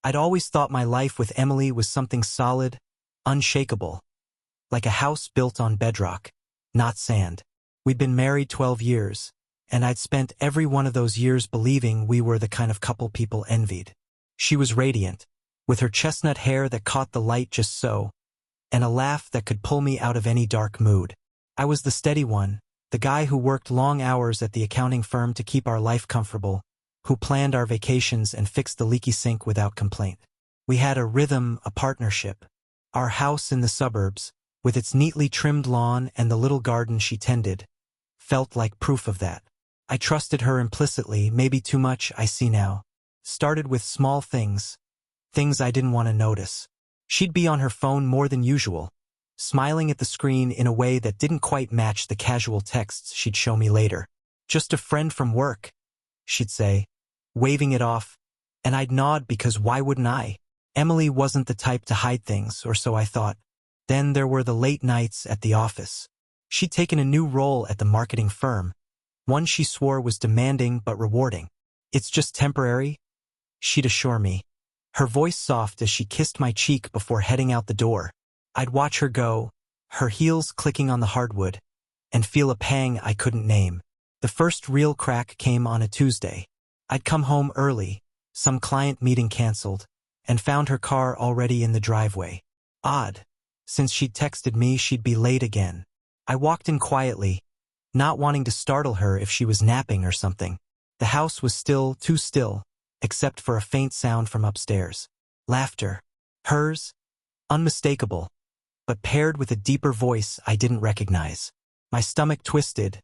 I'd always thought my life with Emily was something solid, unshakable, like a house built on bedrock, not sand. We'd been married 12 years, and I'd spent every one of those years believing we were the kind of couple people envied. She was radiant, with her chestnut hair that caught the light just so, and a laugh that could pull me out of any dark mood. I was the steady one, the guy who worked long hours at the accounting firm to keep our life comfortable, who planned our vacations and fixed the leaky sink without complaint. We had a rhythm, a partnership. Our house in the suburbs, with its neatly trimmed lawn and the little garden she tended, felt like proof of that. I trusted her implicitly, maybe too much, I see now. Started with small things I didn't want to notice. She'd be on her phone more than usual, smiling at the screen in a way that didn't quite match the casual texts she'd show me later. "Just a friend from work," she'd say, waving it off, and I'd nod because why wouldn't I? Emily wasn't the type to hide things, or so I thought. Then there were the late nights at the office. She'd taken a new role at the marketing firm, one she swore was demanding but rewarding. "It's just temporary," she'd assure me, her voice soft as she kissed my cheek before heading out the door. I'd watch her go, her heels clicking on the hardwood, and feel a pang I couldn't name. The first real crack came on a Tuesday. I'd come home early, some client meeting canceled, and found her car already in the driveway. Odd. Since she'd texted me she'd be late again. I walked in quietly, not wanting to startle her if she was napping or something. The house was still, too still, except for a faint sound from upstairs. Laughter. Hers. Unmistakable, but paired with a deeper voice I didn't recognize. My stomach twisted,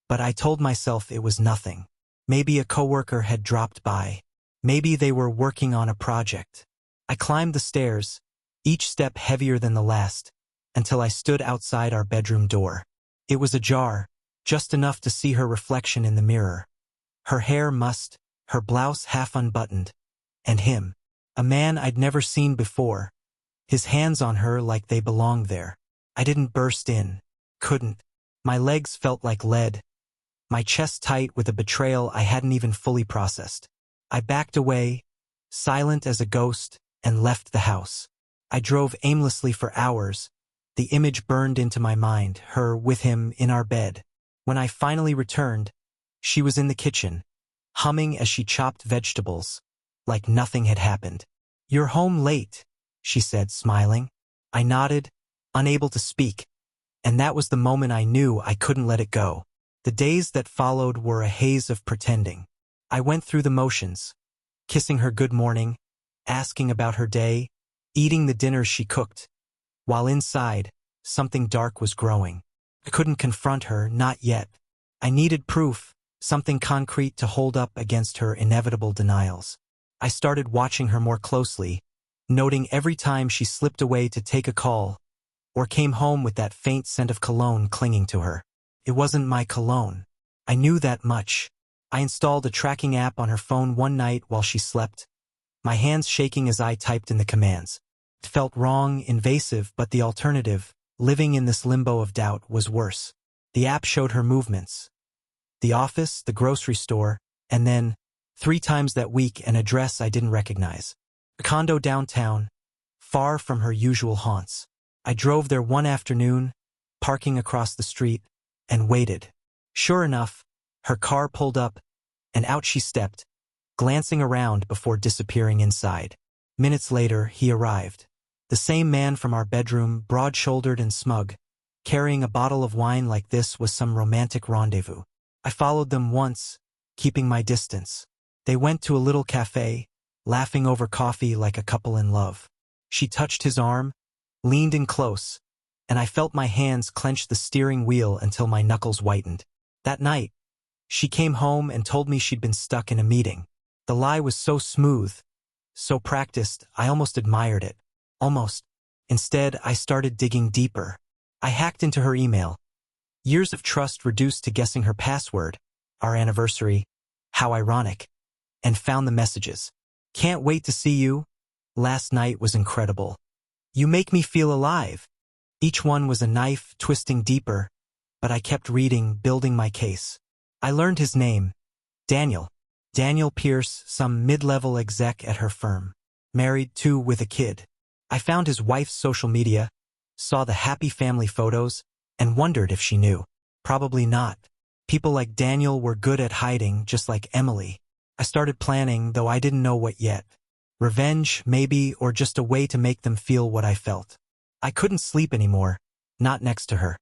but I told myself it was nothing. Maybe a coworker had dropped by. Maybe they were working on a project. I climbed the stairs, each step heavier than the last, until I stood outside our bedroom door. It was ajar, just enough to see her reflection in the mirror. Her hair mussed, her blouse half unbuttoned, and him, a man I'd never seen before, his hands on her like they belonged there. I didn't burst in. Couldn't. My legs felt like lead, my chest tight with a betrayal I hadn't even fully processed. I backed away, silent as a ghost, and left the house. I drove aimlessly for hours, the image burned into my mind, her with him in our bed. When I finally returned, she was in the kitchen, humming as she chopped vegetables, like nothing had happened. "You're home late," she said, smiling. I nodded, unable to speak, and that was the moment I knew I couldn't let it go. The days that followed were a haze of pretending. I went through the motions, kissing her good morning, asking about her day, eating the dinners she cooked, while inside, something dark was growing. I couldn't confront her, not yet. I needed proof, something concrete to hold up against her inevitable denials. I started watching her more closely, noting every time she slipped away to take a call, or came home with that faint scent of cologne clinging to her. It wasn't my cologne. I knew that much. I installed a tracking app on her phone one night while she slept, my hands shaking as I typed in the commands. It felt wrong, invasive, but the alternative, living in this limbo of doubt, was worse. The app showed her movements. The office, the grocery store, and then, 3 times that week, an address I didn't recognize. A condo downtown, far from her usual haunts. I drove there one afternoon, parking across the street, and waited. Sure enough, her car pulled up, and out she stepped, glancing around before disappearing inside. Minutes later, he arrived. The same man from our bedroom, broad-shouldered and smug, carrying a bottle of wine like this was some romantic rendezvous. I followed them once, keeping my distance. They went to a little cafe, laughing over coffee like a couple in love. She touched his arm, leaned in close, and I felt my hands clench the steering wheel until my knuckles whitened. That night, she came home and told me she'd been stuck in a meeting. The lie was so smooth, so practiced, I almost admired it. Almost. Instead, I started digging deeper. I hacked into her email. Years of trust reduced to guessing her password, our anniversary, how ironic, and found the messages. "Can't wait to see you. Last night was incredible. You make me feel alive." Each one was a knife twisting deeper, but I kept reading, building my case. I learned his name. Daniel. Daniel Pierce, some mid-level exec at her firm. married too with a kid. I found his wife's social media, saw the happy family photos, and wondered if she knew. Probably not. People like Daniel were good at hiding, just like Emily. I started planning, though I didn't know what yet. Revenge, maybe, or just a way to make them feel what I felt. I couldn't sleep anymore, not next to her.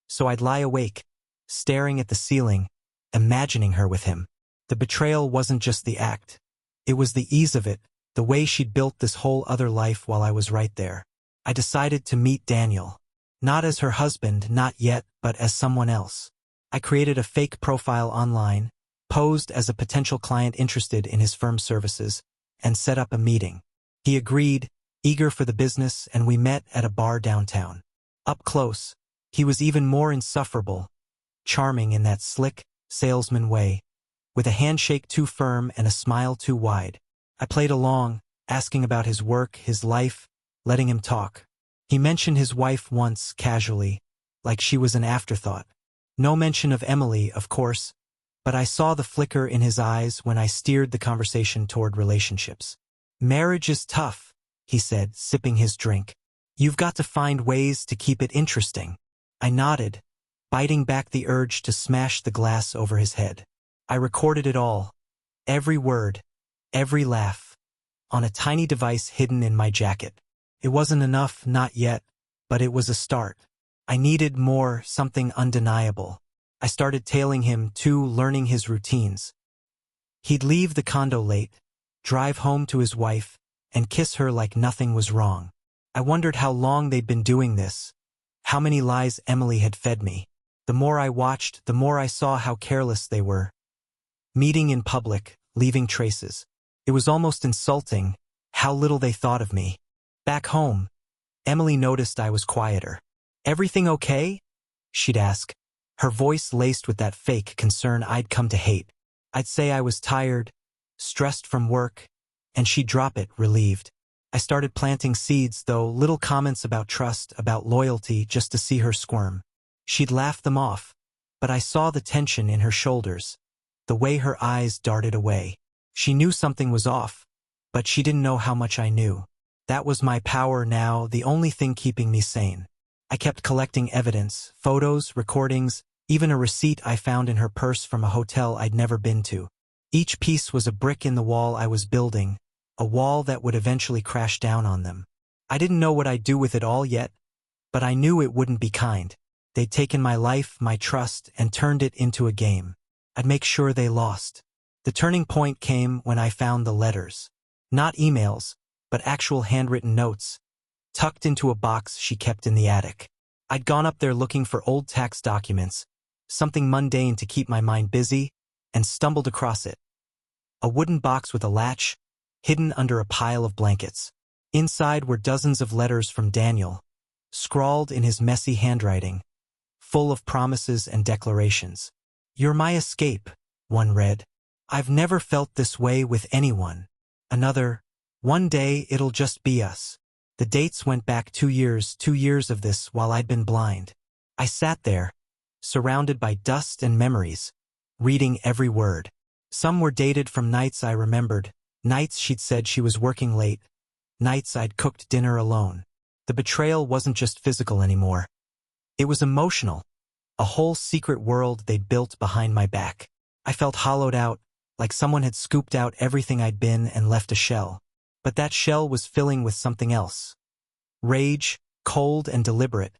So I'd lie awake, staring at the ceiling, imagining her with him. The betrayal wasn't just the act. It was the ease of it, the way she'd built this whole other life while I was right there. I decided to meet Daniel. Not as her husband, not yet, but as someone else. I created a fake profile online, posed as a potential client interested in his firm's services, and set up a meeting. He agreed, eager for the business, and we met at a bar downtown. Up close, he was even more insufferable, charming in that slick, salesman way, with a handshake too firm and a smile too wide. I played along, asking about his work, his life, letting him talk. He mentioned his wife once, casually, like she was an afterthought. No mention of Emily, of course, but I saw the flicker in his eyes when I steered the conversation toward relationships. "Marriage is tough," he said, sipping his drink. "You've got to find ways to keep it interesting." I nodded, biting back the urge to smash the glass over his head. I recorded it all, every word, every laugh, on a tiny device hidden in my jacket. It wasn't enough, not yet, but it was a start. I needed more, something undeniable. I started tailing him too, learning his routines. He'd leave the condo late, drive home to his wife, and kiss her like nothing was wrong. I wondered how long they'd been doing this, how many lies Emily had fed me. The more I watched, the more I saw how careless they were. Meeting in public, leaving traces. It was almost insulting, how little they thought of me. Back home, Emily noticed I was quieter. "Everything okay?" she'd ask, her voice laced with that fake concern I'd come to hate. I'd say I was tired, stressed from work, and she'd drop it, relieved. I started planting seeds, though, little comments about trust, about loyalty, just to see her squirm. She'd laugh them off, but I saw the tension in her shoulders, the way her eyes darted away. She knew something was off, but she didn't know how much I knew. That was my power now, the only thing keeping me sane. I kept collecting evidence, photos, recordings, even a receipt I found in her purse from a hotel I'd never been to. Each piece was a brick in the wall I was building, a wall that would eventually crash down on them. I didn't know what I'd do with it all yet, but I knew it wouldn't be kind. They'd taken my life, my trust, and turned it into a game. I'd make sure they lost. The turning point came when I found the letters. Not emails, but actual handwritten notes, tucked into a box she kept in the attic. I'd gone up there looking for old tax documents, something mundane to keep my mind busy, and stumbled across it. A wooden box with a latch, hidden under a pile of blankets. Inside were dozens of letters from Daniel, scrawled in his messy handwriting, full of promises and declarations. "You're my escape," one read. "I've never felt this way with anyone." Another, "One day it'll just be us." The dates went back 2 years of this while I'd been blind. I sat there, surrounded by dust and memories, reading every word. Some were dated from nights I remembered, nights she'd said she was working late, nights I'd cooked dinner alone. The betrayal wasn't just physical anymore. It was emotional, a whole secret world they'd built behind my back. I felt hollowed out, like someone had scooped out everything I'd been and left a shell. But that shell was filling with something else. Rage, cold and deliberate,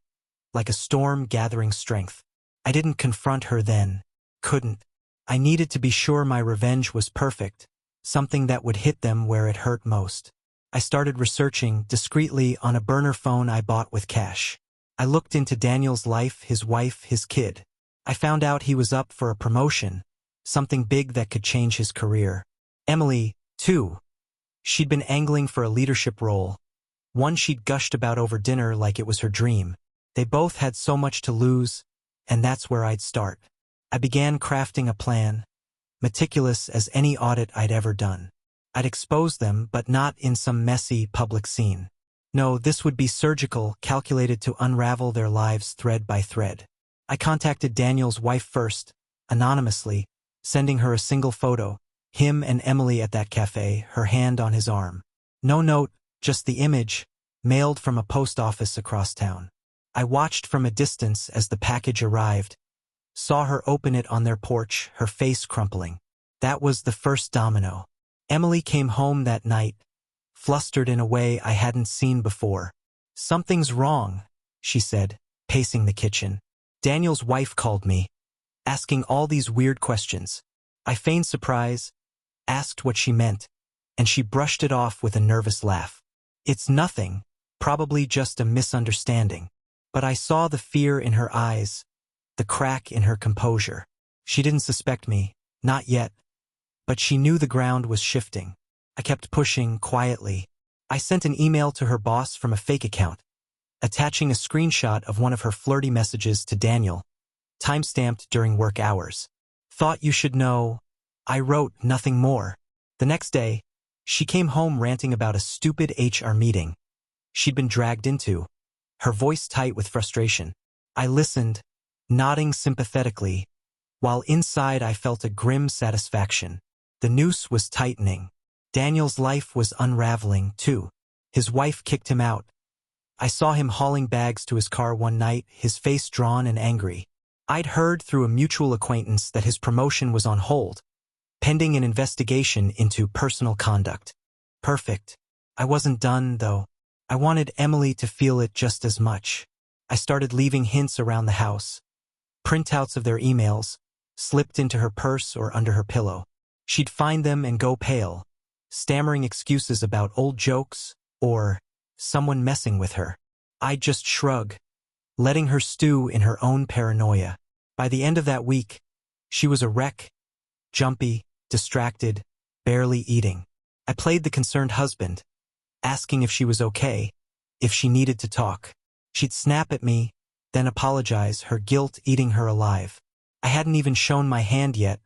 like a storm gathering strength. I didn't confront her then. Couldn't. I needed to be sure my revenge was perfect, something that would hit them where it hurt most. I started researching, discreetly, on a burner phone I bought with cash. I looked into Daniel's life, his wife, his kid. I found out he was up for a promotion, something big that could change his career. Emily, too. She'd been angling for a leadership role, one she'd gushed about over dinner like it was her dream. They both had so much to lose, and that's where I'd start. I began crafting a plan, meticulous as any audit I'd ever done. I'd expose them, but not in some messy public scene. No, this would be surgical, calculated to unravel their lives thread by thread. I contacted Daniel's wife first, anonymously, sending her a single photo, him and Emily at that cafe, her hand on his arm. No note, just the image, mailed from a post office across town. I watched from a distance as the package arrived, saw her open it on their porch, her face crumpling. That was the first domino. Emily came home that night, flustered in a way I hadn't seen before. "Something's wrong," she said, pacing the kitchen. "Daniel's wife called me, asking all these weird questions." I feigned surprise, asked what she meant, and she brushed it off with a nervous laugh. "It's nothing, probably just a misunderstanding." But I saw the fear in her eyes, the crack in her composure. She didn't suspect me, not yet, but she knew the ground was shifting. I kept pushing quietly. I sent an email to her boss from a fake account, attaching a screenshot of one of her flirty messages to Daniel, timestamped during work hours. "Thought you should know." I wrote, nothing more. The next day, she came home ranting about a stupid HR meeting she'd been dragged into, her voice tight with frustration. I listened, nodding sympathetically, while inside I felt a grim satisfaction. The noose was tightening. Daniel's life was unraveling, too. His wife kicked him out. I saw him hauling bags to his car one night, his face drawn and angry. I'd heard through a mutual acquaintance that his promotion was on hold, pending an investigation into personal conduct. Perfect. I wasn't done, though. I wanted Emily to feel it just as much. I started leaving hints around the house, printouts of their emails, slipped into her purse or under her pillow. She'd find them and go pale, stammering excuses about old jokes or someone messing with her. I'd just shrug, letting her stew in her own paranoia. By the end of that week, she was a wreck, jumpy, distracted, barely eating. I played the concerned husband, asking if she was okay, if she needed to talk. She'd snap at me, then apologize, her guilt eating her alive. I hadn't even shown my hand yet,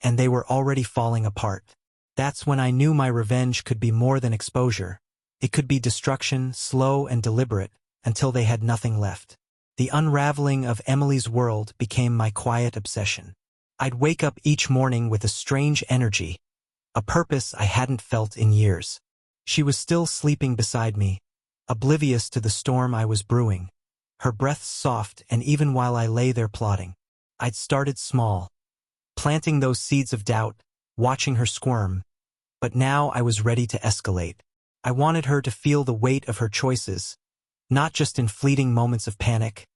and they were already falling apart. That's when I knew my revenge could be more than exposure. It could be destruction, slow and deliberate, until they had nothing left. The unraveling of Emily's world became my quiet obsession. I'd wake up each morning with a strange energy, a purpose I hadn't felt in years. She was still sleeping beside me, oblivious to the storm I was brewing, her breath soft, and even while I lay there plotting, I'd started small, planting those seeds of doubt, watching her squirm, but now I was ready to escalate. I wanted her to feel the weight of her choices, not just in fleeting moments of panic,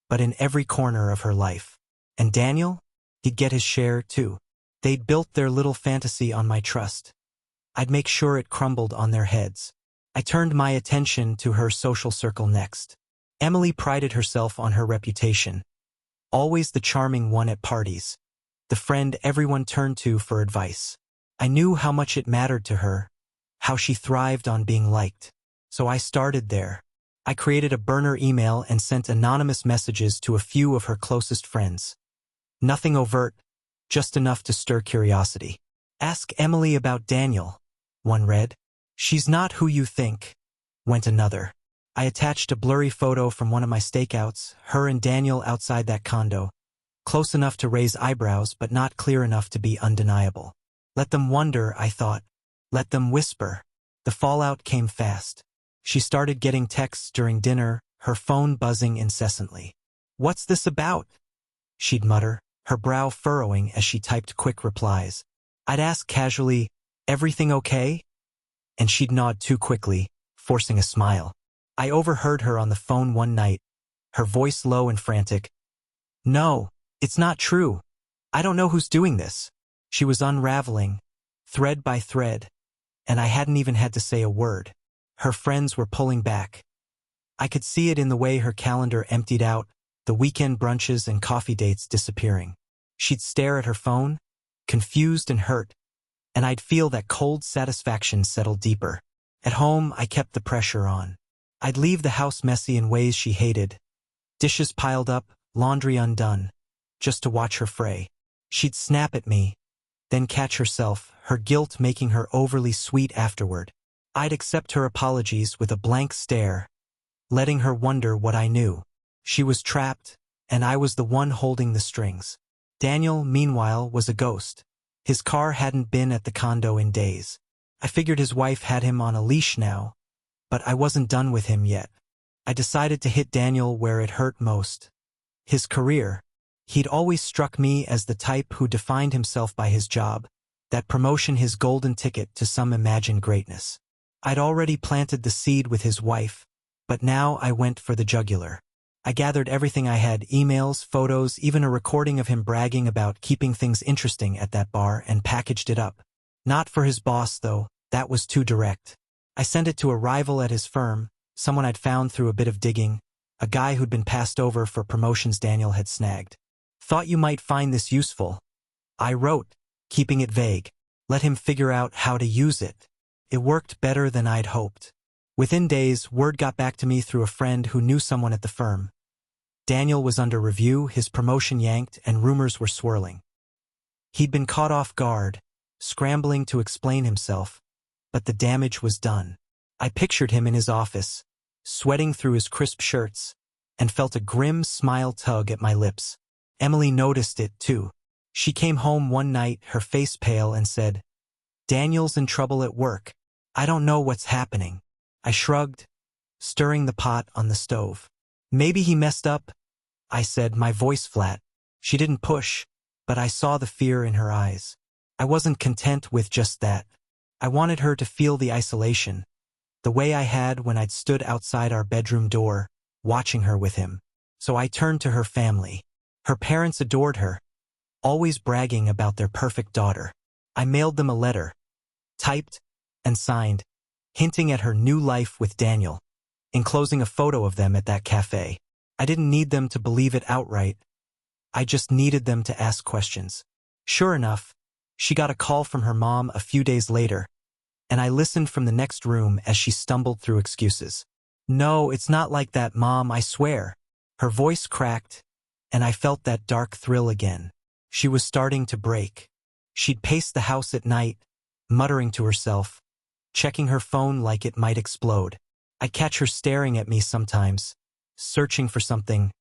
but in every corner of her life. And Daniel? He'd get his share, too. They'd built their little fantasy on my trust. I'd make sure it crumbled on their heads. I turned my attention to her social circle next. Emily prided herself on her reputation, always the charming one at parties, the friend everyone turned to for advice. I knew how much it mattered to her, how she thrived on being liked. So I started there. I created a burner email and sent anonymous messages to a few of her closest friends. Nothing overt, just enough to stir curiosity. "Ask Emily about Daniel," one read. "She's not who you think," went another. I attached a blurry photo from one of my stakeouts, her and Daniel outside that condo, close enough to raise eyebrows but not clear enough to be undeniable. Let them wonder, I thought. Let them whisper. The fallout came fast. She started getting texts during dinner, her phone buzzing incessantly. "What's this about?" she'd mutter, her brow furrowing as she typed quick replies. I'd ask casually, "Everything okay?" And she'd nod too quickly, forcing a smile. I overheard her on the phone one night, her voice low and frantic. "No, it's not true. I don't know who's doing this." She was unraveling, thread by thread, and I hadn't even had to say a word. Her friends were pulling back. I could see it in the way her calendar emptied out, the weekend brunches and coffee dates disappearing. She'd stare at her phone, confused and hurt, and I'd feel that cold satisfaction settle deeper. At home, I kept the pressure on. I'd leave the house messy in ways she hated, dishes piled up, laundry undone, just to watch her fray. She'd snap at me, then catch herself, her guilt making her overly sweet afterward. I'd accept her apologies with a blank stare, letting her wonder what I knew. She was trapped, and I was the one holding the strings. Daniel, meanwhile, was a ghost. His car hadn't been at the condo in days. I figured his wife had him on a leash now, but I wasn't done with him yet. I decided to hit Daniel where it hurt most. His career. He'd always struck me as the type who defined himself by his job, that promotion his golden ticket to some imagined greatness. I'd already planted the seed with his wife, but now I went for the jugular. I gathered everything I had, emails, photos, even a recording of him bragging about keeping things interesting at that bar, and packaged it up. Not for his boss, though, that was too direct. I sent it to a rival at his firm, someone I'd found through a bit of digging, a guy who'd been passed over for promotions Daniel had snagged. Thought you might find this useful. I wrote, keeping it vague. Let him figure out how to use it. It worked better than I'd hoped. Within days, word got back to me through a friend who knew someone at the firm. Daniel was under review, his promotion yanked, and rumors were swirling. He'd been caught off guard, scrambling to explain himself, but the damage was done. I pictured him in his office, sweating through his crisp shirts, and felt a grim smile tug at my lips. Emily noticed it, too. She came home one night, her face pale, and said, "Daniel's in trouble at work. I don't know what's happening." I shrugged, stirring the pot on the stove. "Maybe he messed up," I said, my voice flat. She didn't push, but I saw the fear in her eyes. I wasn't content with just that. I wanted her to feel the isolation, the way I had when I'd stood outside our bedroom door, watching her with him. So I turned to her family. Her parents adored her, always bragging about their perfect daughter. I mailed them a letter, typed and signed, hinting at her new life with Daniel, enclosing a photo of them at that cafe. I didn't need them to believe it outright. I just needed them to ask questions. Sure enough, she got a call from her mom a few days later, and I listened from the next room as she stumbled through excuses. "No, it's not like that, Mom, I swear." Her voice cracked, and I felt that dark thrill again. She was starting to break. She'd pace the house at night, muttering to herself, checking her phone like it might explode. I'd catch her staring at me sometimes, searching for something.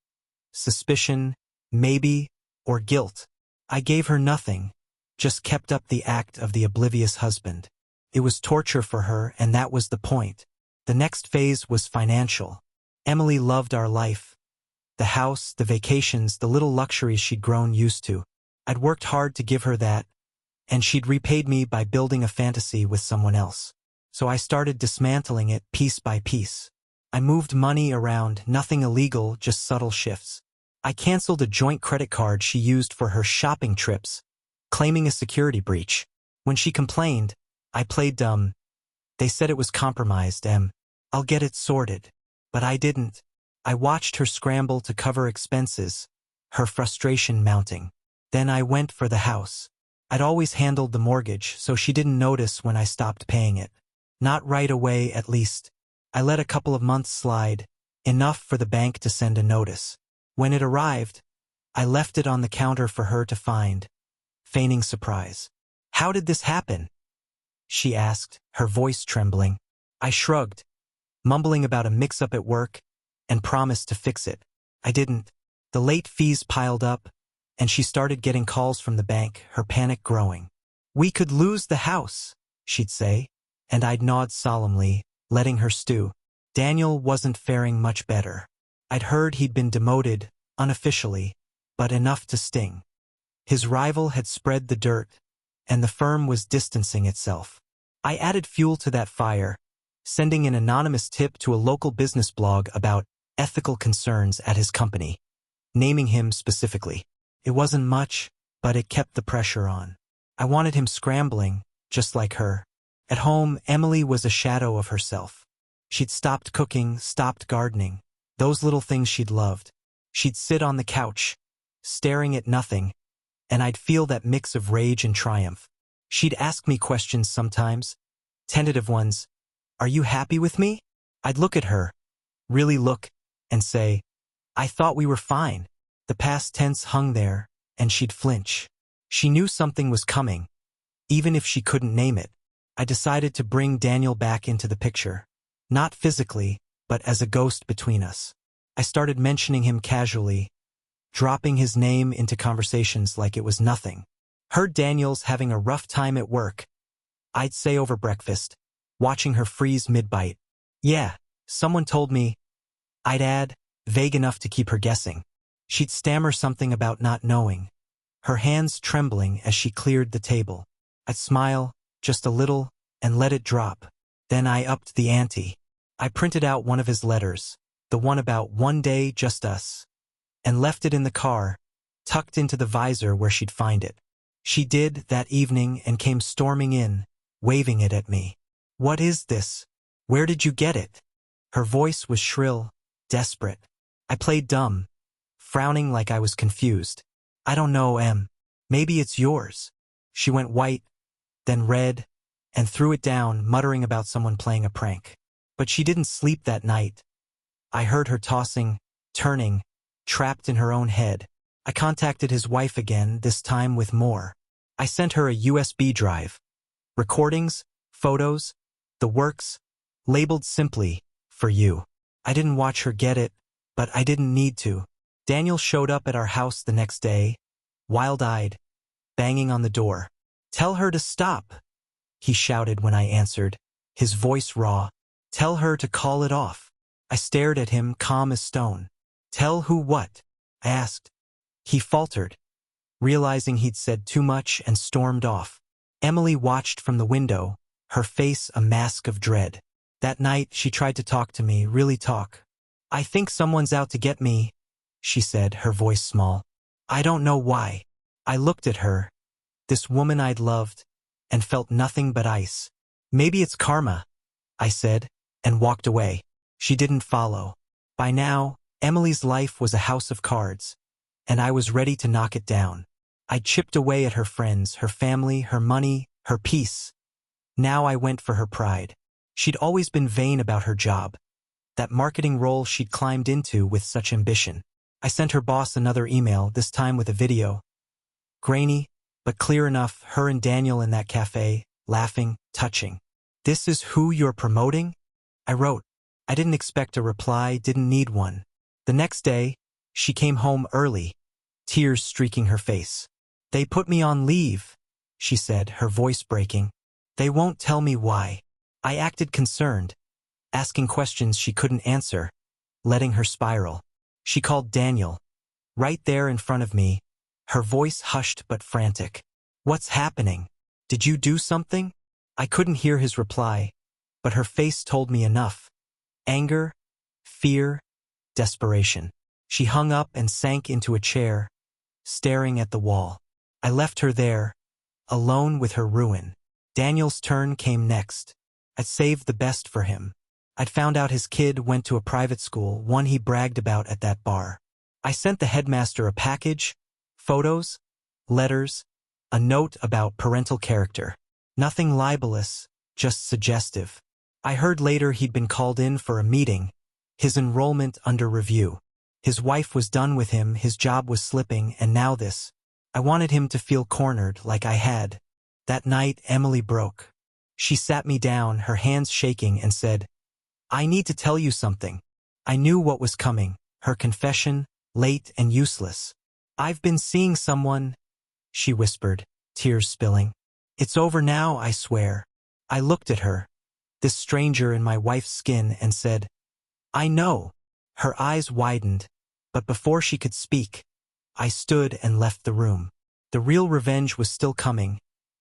Suspicion, maybe, or guilt. I gave her nothing, just kept up the act of the oblivious husband. It was torture for her, and that was the point. The next phase was financial. Emily loved our life. The house, the vacations, the little luxuries she'd grown used to. I'd worked hard to give her that, and she'd repaid me by building a fantasy with someone else. So I started dismantling it piece by piece. I moved money around, nothing illegal, just subtle shifts. I canceled a joint credit card she used for her shopping trips, claiming a security breach. When she complained, I played dumb. They said it was compromised, I'll get it sorted. But I didn't. I watched her scramble to cover expenses, her frustration mounting. Then I went for the house. I'd always handled the mortgage, so she didn't notice when I stopped paying it. Not right away, at least. I let a couple of months slide, enough for the bank to send a notice. When it arrived, I left it on the counter for her to find, feigning surprise. "How did this happen?" she asked, her voice trembling. I shrugged, mumbling about a mix-up at work, and promised to fix it. I didn't. The late fees piled up, and she started getting calls from the bank, her panic growing. "We could lose the house," she'd say, and I'd nod solemnly, letting her stew. Daniel wasn't faring much better. I'd heard he'd been demoted, unofficially, but enough to sting. His rival had spread the dirt, and the firm was distancing itself. I added fuel to that fire, sending an anonymous tip to a local business blog about ethical concerns at his company, naming him specifically. It wasn't much, but it kept the pressure on. I wanted him scrambling, just like her. At home, Emily was a shadow of herself. She'd stopped cooking, stopped gardening, those little things she'd loved. She'd sit on the couch, staring at nothing, and I'd feel that mix of rage and triumph. She'd ask me questions sometimes, tentative ones. "Are you happy with me?" I'd look at her, really look, and say, "I thought we were fine." The past tense hung there, and she'd flinch. She knew something was coming, even if she couldn't name it. I decided to bring Daniel back into the picture. Not physically, but as a ghost between us. I started mentioning him casually, dropping his name into conversations like it was nothing. "Heard Daniel's having a rough time at work. I'd say over breakfast, watching her freeze mid-bite. Yeah, someone told me. I'd add, vague enough to keep her guessing. She'd stammer something about not knowing, her hands trembling as she cleared the table. I'd smile, just a little, and let it drop. Then I upped the ante. I printed out one of his letters, the one about one day just us, and left it in the car, tucked into the visor where she'd find it. She did that evening and came storming in, waving it at me. What is this? Where did you get it? Her voice was shrill, desperate. I played dumb, frowning like I was confused. I don't know, Em. Maybe it's yours. She went white, then red, and threw it down, muttering about someone playing a prank. But she didn't sleep that night. I heard her tossing, turning, trapped in her own head. I contacted his wife again, this time with more. I sent her a USB drive. Recordings, photos, the works, labeled simply, for you. I didn't watch her get it, but I didn't need to. Daniel showed up at our house the next day, wild-eyed, banging on the door. Tell her to stop, he shouted when I answered, his voice raw. Tell her to call it off. I stared at him, calm as stone. Tell who what? I asked. He faltered, realizing he'd said too much, and stormed off. Emily watched from the window, her face a mask of dread. That night, she tried to talk to me, really talk. I think someone's out to get me, she said, her voice small. I don't know why. I looked at her, this woman I'd loved, and felt nothing but ice. Maybe it's karma, I said, and walked away. She didn't follow. By now, Emily's life was a house of cards, and I was ready to knock it down. I'd chipped away at her friends, her family, her money, her peace. Now I went for her pride. She'd always been vain about her job, that marketing role she'd climbed into with such ambition. I sent her boss another email, this time with a video. Grainy, but clear enough, her and Daniel in that cafe, laughing, touching. This is who you're promoting? I wrote. I didn't expect a reply, didn't need one. The next day, she came home early, tears streaking her face. They put me on leave, she said, her voice breaking. They won't tell me why. I acted concerned, asking questions she couldn't answer, letting her spiral. She called Daniel, right there in front of me, her voice hushed but frantic. What's happening? Did you do something? I couldn't hear his reply, but her face told me enough. Anger, fear, desperation. She hung up and sank into a chair, staring at the wall. I left her there, alone with her ruin. Daniel's turn came next. I'd saved the best for him. I'd found out his kid went to a private school, one he bragged about at that bar. I sent the headmaster a package, photos, letters, a note about parental character. Nothing libelous, just suggestive. I heard later he'd been called in for a meeting, his enrollment under review. His wife was done with him, his job was slipping, and now this. I wanted him to feel cornered like I had. That night, Emily broke. She sat me down, her hands shaking, and said, I need to tell you something. I knew what was coming, her confession, late and useless. I've been seeing someone, she whispered, tears spilling. It's over now, I swear. I looked at her, this stranger in my wife's skin, and said, I know. Her eyes widened, but before she could speak, I stood and left the room. The real revenge was still coming,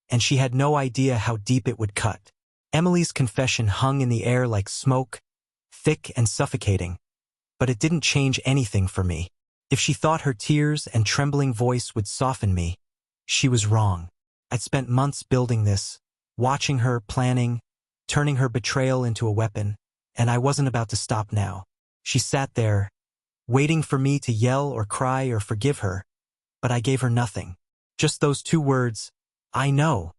and she had no idea how deep it would cut. Emily's confession hung in the air like smoke, thick and suffocating, but it didn't change anything for me. If she thought her tears and trembling voice would soften me, she was wrong. I'd spent months building this, watching her, planning, turning her betrayal into a weapon, and I wasn't about to stop now. She sat there, waiting for me to yell or cry or forgive her, but I gave her nothing. Just those two words, I know,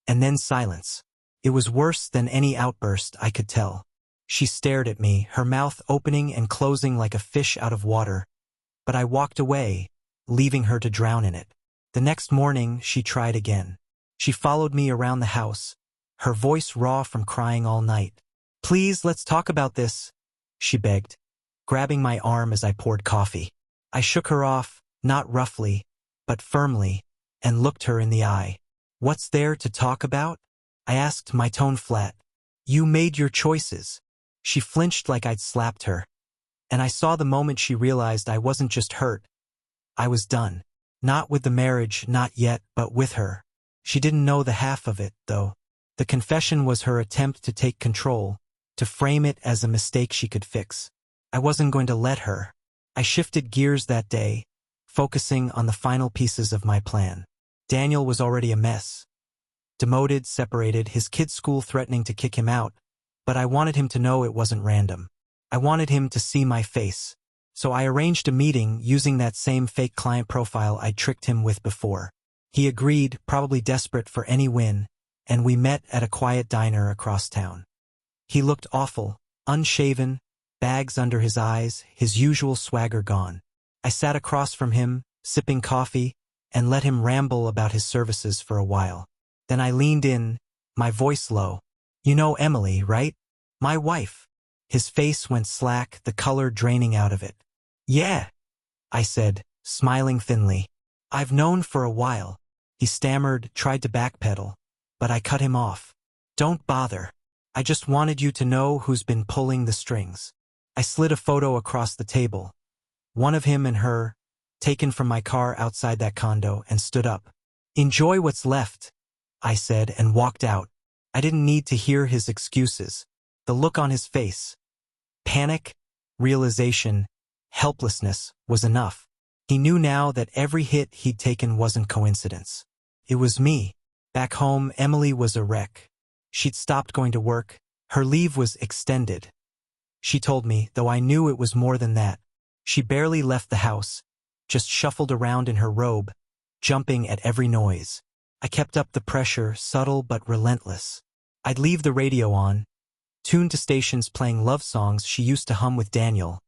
and then silence. It was worse than any outburst, I could tell. She stared at me, her mouth opening and closing like a fish out of water, but I walked away, leaving her to drown in it. The next morning, she tried again. She followed me around the house, her voice raw from crying all night. Please, let's talk about this, she begged, grabbing my arm as I poured coffee. I shook her off, not roughly, but firmly, and looked her in the eye. What's there to talk about? I asked, my tone flat. You made your choices. She flinched like I'd slapped her, and I saw the moment she realized I wasn't just hurt. I was done. Not with the marriage, not yet, but with her. She didn't know the half of it, though. The confession was her attempt to take control, to frame it as a mistake she could fix. I wasn't going to let her. I shifted gears that day, focusing on the final pieces of my plan. Daniel was already a mess. Demoted, separated, his kid's school threatening to kick him out, but I wanted him to know it wasn't random. I wanted him to see my face. So I arranged a meeting using that same fake client profile I'd tricked him with before. He agreed, probably desperate for any win, and we met at a quiet diner across town. He looked awful, unshaven, bags under his eyes, his usual swagger gone. I sat across from him, sipping coffee, and let him ramble about his services for a while. Then I leaned in, my voice low. You know Emily, right? My wife. His face went slack, the color draining out of it. Yeah, I said, smiling thinly. I've known for a while. He stammered, tried to backpedal, but I cut him off. Don't bother. I just wanted you to know who's been pulling the strings. I slid a photo across the table, one of him and her, taken from my car outside that condo, and stood up. Enjoy what's left, I said, and walked out. I didn't need to hear his excuses. The look on his face, panic, realization, helplessness, was enough. He knew now that every hit he'd taken wasn't coincidence. It was me. Back home, Emily was a wreck. She'd stopped going to work. Her leave was extended. She told me, though I knew it was more than that. She barely left the house, just shuffled around in her robe, jumping at every noise. I kept up the pressure, subtle but relentless. I'd leave the radio on, tuned to stations playing love songs she used to hum with Daniel,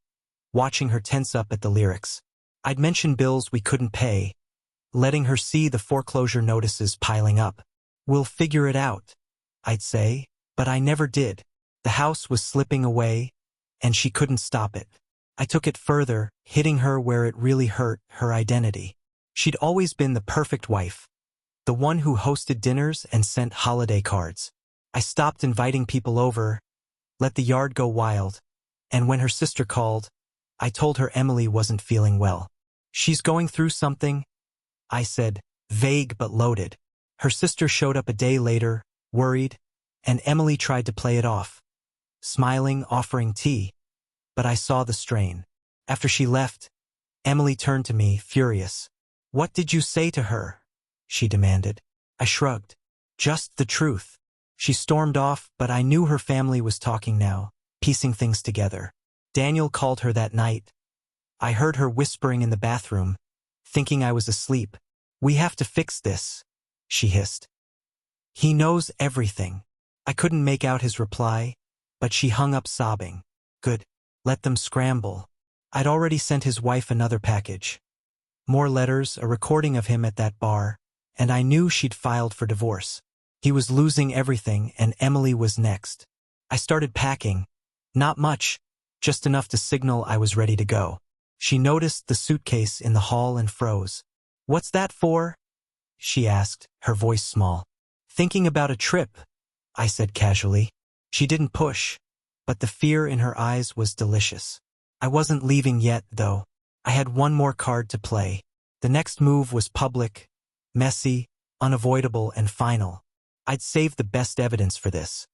watching her tense up at the lyrics. I'd mention bills we couldn't pay, letting her see the foreclosure notices piling up. We'll figure it out, I'd say, but I never did. The house was slipping away, and she couldn't stop it. I took it further, hitting her where it really hurt, her identity. She'd always been the perfect wife, the one who hosted dinners and sent holiday cards. I stopped inviting people over, let the yard go wild, and when her sister called, I told her Emily wasn't feeling well. She's going through something, I said, vague but loaded. Her sister showed up a day later, worried, and Emily tried to play it off, smiling, offering tea. But I saw the strain. After she left, Emily turned to me, furious. What did you say to her? She demanded. I shrugged. Just the truth. She stormed off, but I knew her family was talking now, piecing things together. Daniel called her that night. I heard her whispering in the bathroom, thinking I was asleep. We have to fix this, she hissed. He knows everything. I couldn't make out his reply, but she hung up sobbing. Good. Let them scramble. I'd already sent his wife another package. More letters, a recording of him at that bar, and I knew she'd filed for divorce. He was losing everything, and Emily was next. I started packing. Not much, just enough to signal I was ready to go. She noticed the suitcase in the hall and froze. What's that for? She asked, her voice small. Thinking about a trip, I said casually. She didn't push, but the fear in her eyes was delicious. I wasn't leaving yet, though. I had one more card to play. The next move was public, messy, unavoidable, and final. I'd saved the best evidence for this.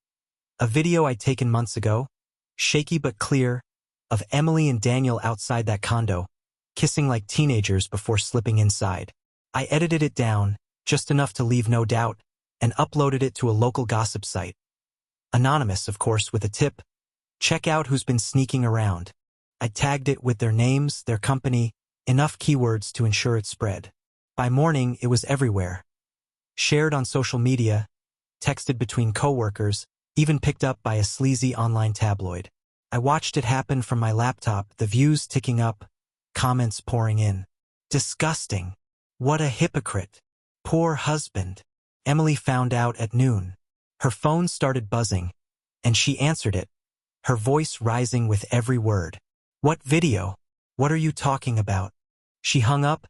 A video I'd taken months ago, shaky but clear, of Emily and Daniel outside that condo, kissing like teenagers before slipping inside. I edited it down, just enough to leave no doubt, and uploaded it to a local gossip site. Anonymous, of course, with a tip. Check out who's been sneaking around. I tagged it with their names, their company, enough keywords to ensure it spread. By morning, it was everywhere. Shared on social media, texted between coworkers, even picked up by a sleazy online tabloid. I watched it happen from my laptop, the views ticking up, comments pouring in. Disgusting. What a hypocrite. Poor husband. Emily found out at noon. Her phone started buzzing, and she answered it, her voice rising with every word. What video? What are you talking about? She hung up,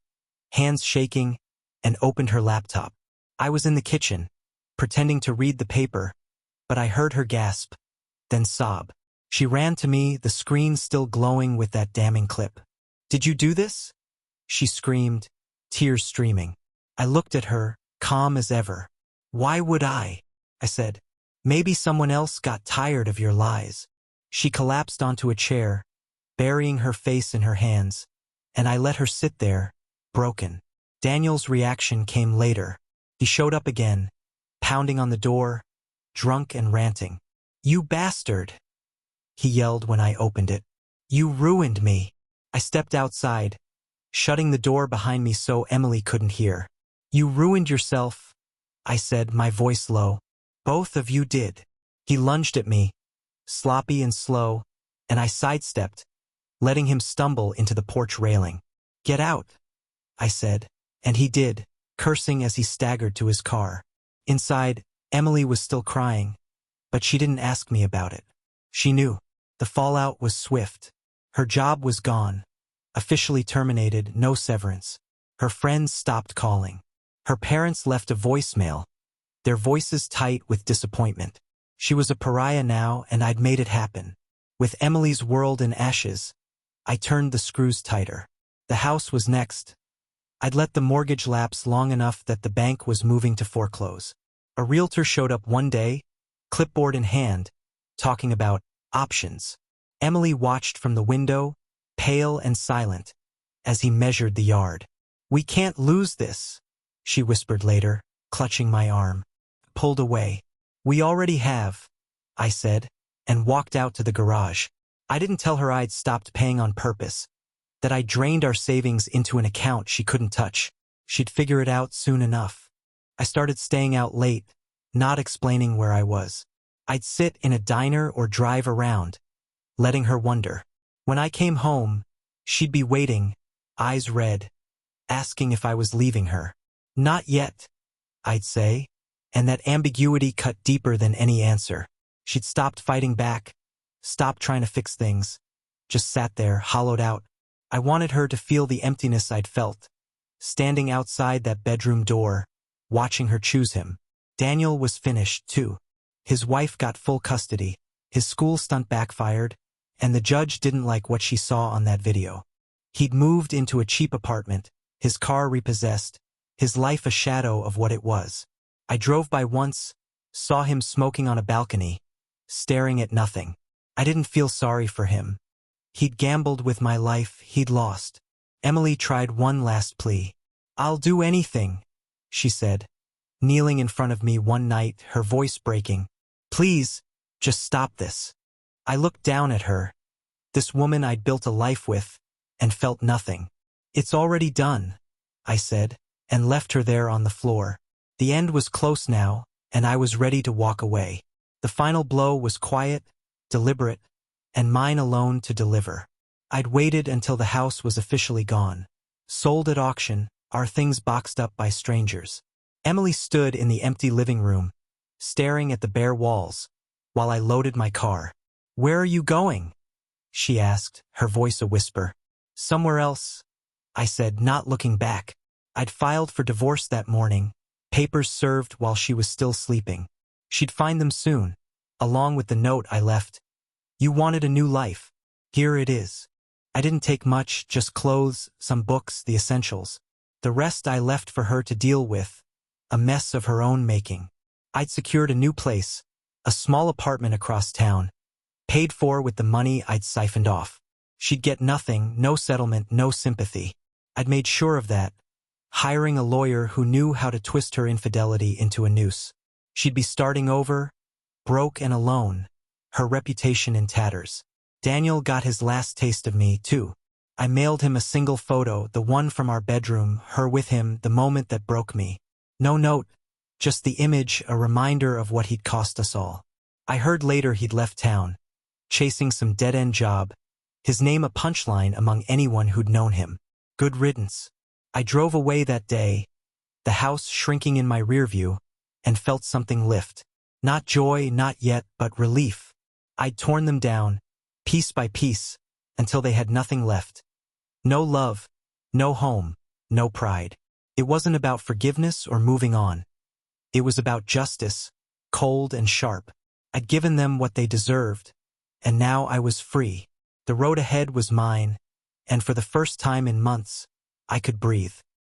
hands shaking, and opened her laptop. I was in the kitchen, pretending to read the paper, but I heard her gasp, then sob. She ran to me, the screen still glowing with that damning clip. "Did you do this?" she screamed, tears streaming. I looked at her, calm as ever. "Why would I?" I said. "Maybe someone else got tired of your lies." She collapsed onto a chair, burying her face in her hands, and I let her sit there, broken. Daniel's reaction came later. He showed up again, pounding on the door, drunk and ranting. "You bastard!" he yelled when I opened it. "You ruined me." I stepped outside, shutting the door behind me so Emily couldn't hear. "You ruined yourself," I said, my voice low. "Both of you did." He lunged at me, sloppy and slow, and I sidestepped, letting him stumble into the porch railing. "Get out," I said, and he did, cursing as he staggered to his car. Inside, Emily was still crying, but she didn't ask me about it. She knew. The fallout was swift. Her job was gone, officially terminated, no severance. Her friends stopped calling. Her parents left a voicemail, their voices tight with disappointment. She was a pariah now, and I'd made it happen. With Emily's world in ashes, I turned the screws tighter. The house was next. I'd let the mortgage lapse long enough that the bank was moving to foreclose. A realtor showed up one day, clipboard in hand, talking about options. Emily watched from the window, pale and silent, as he measured the yard. "We can't lose this," she whispered later, clutching my arm. Pulled away. "We already have," I said, and walked out to the garage. I didn't tell her I'd stopped paying on purpose, that I drained our savings into an account she couldn't touch. She'd figure it out soon enough. I started staying out late, not explaining where I was. I'd sit in a diner or drive around, letting her wonder. When I came home, she'd be waiting, eyes red, asking if I was leaving her. "Not yet," I'd say, and that ambiguity cut deeper than any answer. She'd stopped fighting back, stopped trying to fix things, just sat there, hollowed out. I wanted her to feel the emptiness I'd felt, standing outside that bedroom door, watching her choose him. Daniel was finished, too. His wife got full custody, his school stunt backfired, and the judge didn't like what she saw on that video. He'd moved into a cheap apartment, his car repossessed, his life a shadow of what it was. I drove by once, saw him smoking on a balcony, staring at nothing. I didn't feel sorry for him. He'd gambled with my life, he'd lost. Emily tried one last plea. "I'll do anything," she said, kneeling in front of me one night, her voice breaking. "Please, just stop this." I looked down at her, this woman I'd built a life with, and felt nothing. "It's already done," I said, and left her there on the floor. The end was close now, and I was ready to walk away. The final blow was quiet, deliberate, and mine alone to deliver. I'd waited until the house was officially gone. Sold at auction, our things boxed up by strangers. Emily stood in the empty living room, staring at the bare walls, while I loaded my car. "Where are you going?" she asked, her voice a whisper. "Somewhere else," I said, not looking back. I'd filed for divorce that morning, papers served while she was still sleeping. She'd find them soon, along with the note I left. "You wanted a new life. Here it is." I didn't take much, just clothes, some books, the essentials. The rest I left for her to deal with, a mess of her own making. I'd secured a new place, a small apartment across town, paid for with the money I'd siphoned off. She'd get nothing, no settlement, no sympathy. I'd made sure of that, hiring a lawyer who knew how to twist her infidelity into a noose. She'd be starting over, broke and alone, her reputation in tatters. Daniel got his last taste of me, too. I mailed him a single photo, the one from our bedroom, her with him, the moment that broke me. No note, just the image, a reminder of what he'd cost us all. I heard later he'd left town, chasing some dead-end job, his name a punchline among anyone who'd known him. Good riddance. I drove away that day, the house shrinking in my rearview, and felt something lift. Not joy, not yet, but relief. I'd torn them down, piece by piece, until they had nothing left. No love, no home, no pride. It wasn't about forgiveness or moving on. It was about justice, cold and sharp. I'd given them what they deserved, and now I was free. The road ahead was mine, and for the first time in months, I could breathe.